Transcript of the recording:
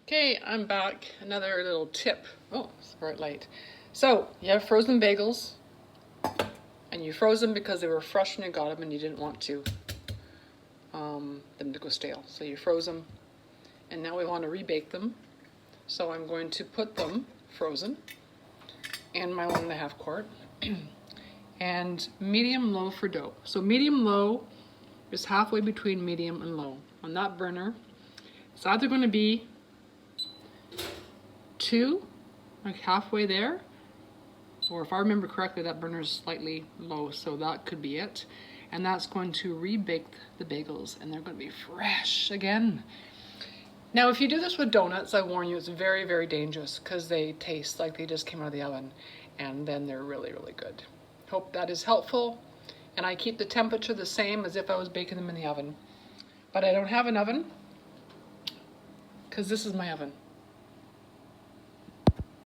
Okay, I'm back. Another little tip. Oh, it's a bright light. So, you have frozen bagels, and you froze them because they were fresh when you got them and you didn't want them to go stale. So you froze them, and now we want to rebake them. So I'm going to put them frozen in my 1.5 quart and medium low for dough. So medium low is halfway between medium and low. On that burner, it's either going to be 2, like halfway there, or if I remember correctly, that burner is slightly low, so that could be it. And that's going to rebake the bagels, and they're going to be fresh again. Now, if you do this with donuts, I warn you, it's very, very dangerous because they taste like they just came out of the oven, and then they're really, really good. Hope that is helpful. And I keep the temperature the same as if I was baking them in the oven. But I don't have an oven because this is my oven.